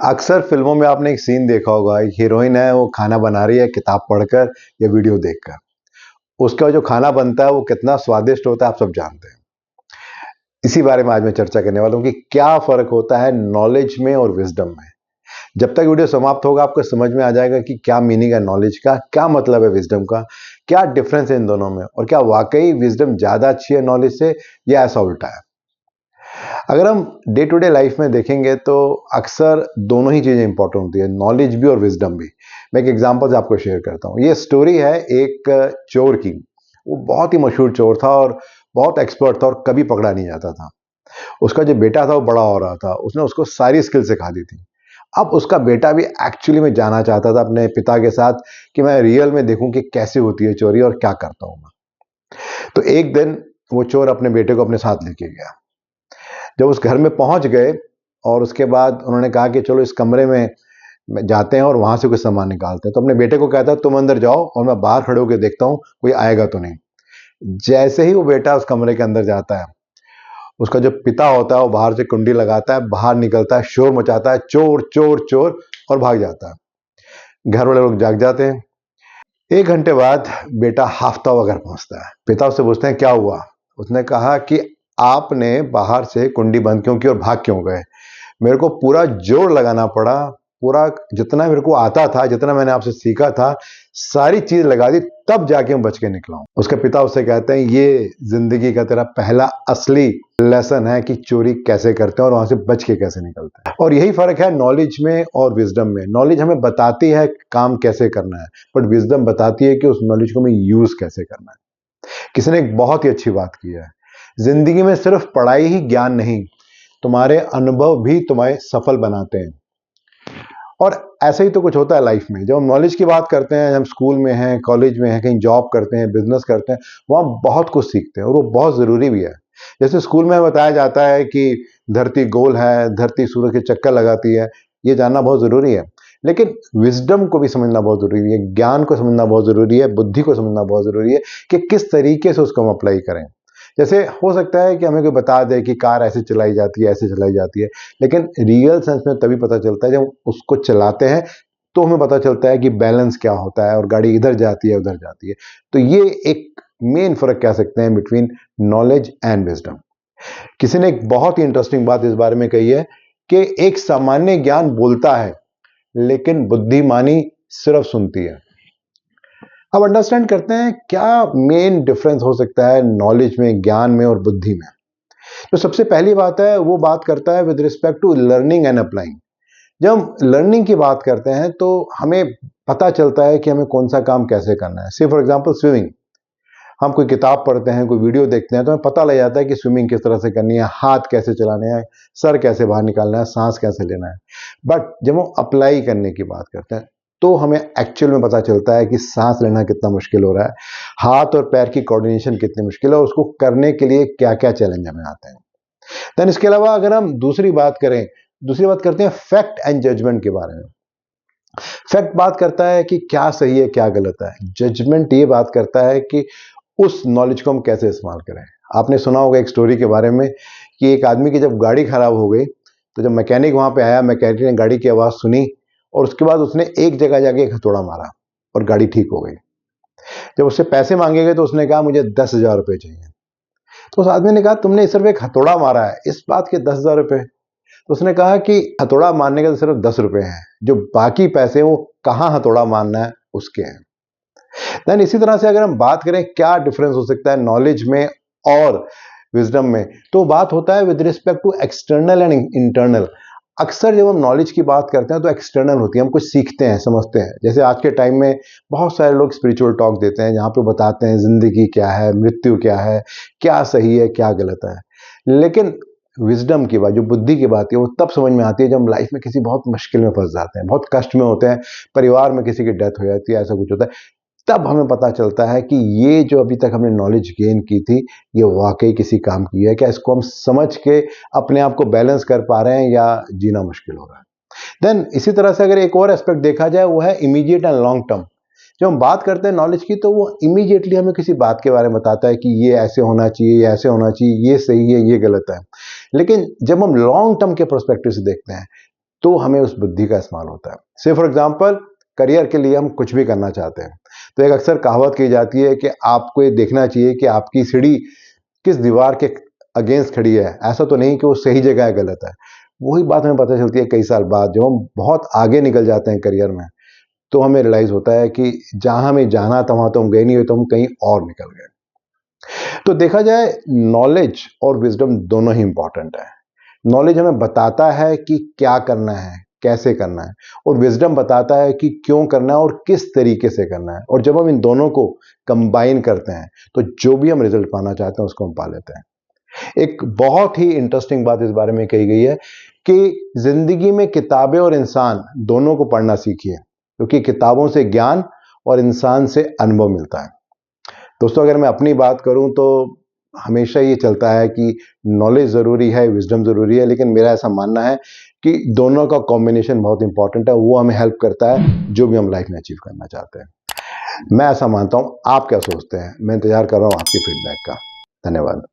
अक्सर फिल्मों में आपने एक सीन देखा होगा, एक हीरोइन है, वो खाना बना रही है किताब पढ़कर या वीडियो देखकर। उसका जो खाना बनता है वो कितना स्वादिष्ट होता है आप सब जानते हैं। इसी बारे में आज मैं चर्चा करने वाला हूँ कि क्या फ़र्क होता है नॉलेज में और विज़डम में। जब तक वीडियो समाप्त होगा आपको समझ में आ जाएगा कि क्या मीनिंग है नॉलेज का, क्या मतलब है विज़डम का, क्या डिफ़रेंस है इन दोनों में और क्या वाक़ई विज़डम ज़्यादा अच्छी है नॉलेज से या ऐसा उल्टा है। अगर हम डे टू डे लाइफ में देखेंगे तो अक्सर दोनों ही चीज़ें इंपॉर्टेंट होती है, नॉलेज भी और विजडम भी। मैं एक एग्जांपल से आपको शेयर करता हूँ। ये स्टोरी है एक चोर की। वो बहुत ही मशहूर चोर था और बहुत एक्सपर्ट था और कभी पकड़ा नहीं जाता था। उसका जो बेटा था वो बड़ा हो रहा था, उसने उसको सारी स्किल सिखा दी थी। अब उसका बेटा भी एक्चुअली में जाना चाहता था अपने पिता के साथ कि मैं रियल में देखूं कि कैसे होती है चोरी और क्या करता हूं मैं। तो एक दिन वो चोर अपने बेटे को अपने साथ लेके गया। जब उस घर में पहुंच गए और उसके बाद उन्होंने कहा कि चलो इस कमरे में जाते हैं और वहां से कुछ सामान निकालते हैं, तो अपने बेटे को कहता है तुम अंदर जाओ और मैं बाहर खड़े होकर देखता हूँ कोई आएगा तो नहीं। जैसे ही वो बेटा उस कमरे के अंदर जाता है, उसका जो पिता होता है वो बाहर से कुंडी लगाता है, बाहर निकलता है, शोर मचाता है, चोर चोर चोर, और भाग जाता है। घर वाले लोग जाग जाते हैं। एक घंटे बाद बेटा हाफता हुआ घर पहुंचता है। पिता उससे पूछते हैं क्या हुआ। उसने कहा कि आपने बाहर से कुंडी बंद क्यों की और भाग क्यों गए। मेरे को पूरा जोर लगाना पड़ा, पूरा जितना मेरे को आता था, जितना मैंने आपसे सीखा था, सारी चीज लगा दी, तब जाके मैं बच के निकला हूं। उसके पिता उससे कहते हैं ये जिंदगी का तेरा पहला असली लेसन है कि चोरी कैसे करते हैं और वहां से बच के कैसे निकलते हैं। और यही फर्क है नॉलेज में और विजडम में। नॉलेज हमें बताती है काम कैसे करना है, बट विजडम बताती है कि उस नॉलेज को हमें यूज कैसे करना है। किसी ने एक बहुत ही अच्छी बात की है, जिंदगी में सिर्फ पढ़ाई ही ज्ञान नहीं, तुम्हारे अनुभव भी तुम्हें सफल बनाते हैं। और ऐसे ही तो कुछ होता है लाइफ में। जब हम नॉलेज की बात करते हैं, हम स्कूल में हैं, कॉलेज में हैं, कहीं जॉब करते हैं, बिजनेस करते हैं, वहाँ बहुत कुछ सीखते हैं और वो बहुत ज़रूरी भी है। जैसे स्कूल में बताया जाता है कि धरती गोल है, धरती सूरज के चक्कर लगाती है, ये जानना बहुत ज़रूरी है। लेकिन विजडम को भी समझना बहुत ज़रूरी है, ज्ञान को समझना बहुत ज़रूरी है, बुद्धि को समझना बहुत ज़रूरी है कि किस तरीके से उसको हम अप्लाई करें। जैसे हो सकता है कि हमें कोई बता दे कि कार ऐसे चलाई जाती है, ऐसे चलाई जाती है, लेकिन रियल सेंस में तभी पता चलता है जब उसको चलाते हैं, तो हमें पता चलता है कि बैलेंस क्या होता है और गाड़ी इधर जाती है उधर जाती है। तो ये एक मेन फर्क कह सकते हैं बिटवीन नॉलेज एंड विजडम। किसी ने एक बहुत ही इंटरेस्टिंग बात इस बारे में कही है कि एक सामान्य ज्ञान बोलता है लेकिन बुद्धिमानी सिर्फ सुनती है। अब अंडरस्टैंड करते हैं क्या मेन डिफरेंस हो सकता है नॉलेज में, ज्ञान में और बुद्धि में। तो सबसे पहली बात है, वो बात करता है with respect to learning and applying. जब हम लर्निंग की बात करते हैं तो हमें पता चलता है कि हमें कौन सा काम कैसे करना है। से फॉर एग्जांपल स्विमिंग, हम कोई किताब पढ़ते हैं, कोई वीडियो देखते हैं, तो हमें पता लग जाता है कि स्विमिंग किस तरह से करनी है, हाथ कैसे चलाने हैं, सर कैसे बाहर निकालना है, सांस कैसे लेना है। बट जब हम अप्लाई करने की बात करते हैं तो हमें एक्चुअल में पता चलता है कि सांस लेना कितना मुश्किल हो रहा है, हाथ और पैर की कोऑर्डिनेशन कितनी मुश्किल है और उसको करने के लिए क्या क्या चैलेंज हमें आते हैं। देन इसके अलावा अगर हम दूसरी बात करते हैं फैक्ट एंड जजमेंट के बारे में। फैक्ट बात करता है कि क्या सही है क्या गलत है, जजमेंट ये बात करता है कि उस नॉलेज को हम कैसे इस्तेमाल करें। आपने सुना होगा एक स्टोरी के बारे में कि एक आदमी की जब गाड़ी खराब हो गई, तो जब मैकेनिक वहां पे आया, मैकेनिक ने गाड़ी की आवाज़ सुनी और उसके बाद उसने एक जगह जाके एक हथौड़ा मारा और गाड़ी ठीक हो गई। जब उससे पैसे मांगे गए तो उसने कहा मुझे 10,000 रुपये चाहिए। तो उस आदमी ने कहा तुमने सिर्फ एक हथौड़ा मारा है, इस बात के 10,000 रुपये। तो उसने कहा कि हथौड़ा मारने के तो सिर्फ 10 रुपये हैं, जो बाकी पैसे वो कहाँ हथौड़ा मारना है उसके हैं। देन इसी तरह से अगर हम बात करें क्या डिफरेंस हो सकता है नॉलेज में और विजडम में, तो बात होता है with respect to external and internal. अक्सर जब हम नॉलेज की बात करते हैं तो एक्सटर्नल होती है, हम कुछ सीखते हैं, समझते हैं। जैसे आज के टाइम में बहुत सारे लोग स्पिरिचुअल टॉक देते हैं जहाँ पे बताते हैं जिंदगी क्या है, मृत्यु क्या है, क्या सही है क्या गलत है। लेकिन विजडम की बात, जो बुद्धि की बात है, वो तब समझ में आती है जब हम लाइफ में किसी बहुत मुश्किल में फंस जाते हैं, बहुत कष्ट में होते हैं, परिवार में किसी की डेथ हो जाती है, ऐसा कुछ होता है। तब हमें पता चलता है कि ये जो अभी तक हमने नॉलेज गेन की थी, ये वाकई किसी काम की है क्या, इसको हम समझ के अपने आप को बैलेंस कर पा रहे हैं या जीना मुश्किल हो रहा है। देन इसी तरह से अगर एक और एस्पेक्ट देखा जाए, वो है इमीडिएट एंड लॉन्ग टर्म। जब हम बात करते हैं नॉलेज की तो वो इमीडिएटली हमें किसी बात के बारे में बताता है कि ये ऐसे होना चाहिए, ये ऐसे होना चाहिए, ये सही है, ये गलत है। लेकिन जब हम लॉन्ग टर्म के पर्सपेक्टिव से देखते हैं, तो हमें उस बुद्धि का इस्तेमाल होता है। से फॉर एग्जांपल करियर के लिए हम कुछ भी करना चाहते हैं तो एक अक्सर कहावत की जाती है कि आपको ये देखना चाहिए कि आपकी सीढ़ी किस दीवार के अगेंस्ट खड़ी है, ऐसा तो नहीं कि वो सही जगह है गलत है। वही बात हमें पता चलती है कई साल बाद, जब हम बहुत आगे निकल जाते हैं करियर में, तो हमें रियलाइज होता है कि जहां हमें जाना था वहां तो हम गए नहीं हुए, तो हम कहीं और निकल गए। तो देखा जाए नॉलेज और विजडम दोनों ही इंपॉर्टेंट है। नॉलेज हमें बताता है कि क्या करना है, कैसे करना है, और विजडम बताता है कि क्यों करना है और किस तरीके से करना है। और जब हम इन दोनों को कंबाइन करते हैं तो जो भी हम रिजल्ट पाना चाहते हैं उसको हम पा लेते हैं। एक बहुत ही इंटरेस्टिंग बात इस बारे में कही गई है कि जिंदगी में किताबें और इंसान दोनों को पढ़ना सीखिए, क्योंकि किताबों से ज्ञान और इंसान से अनुभव मिलता है। दोस्तों, अगर मैं अपनी बात करूं तो हमेशा ये चलता है कि नॉलेज ज़रूरी है, विजडम ज़रूरी है, लेकिन मेरा ऐसा मानना है कि दोनों का कॉम्बिनेशन बहुत इंपॉर्टेंट है। वो हमें हेल्प करता है जो भी हम लाइफ में अचीव करना चाहते हैं। मैं ऐसा मानता हूं। आप क्या सोचते हैं? मैं इंतजार कर रहा हूं आपके फीडबैक का। धन्यवाद।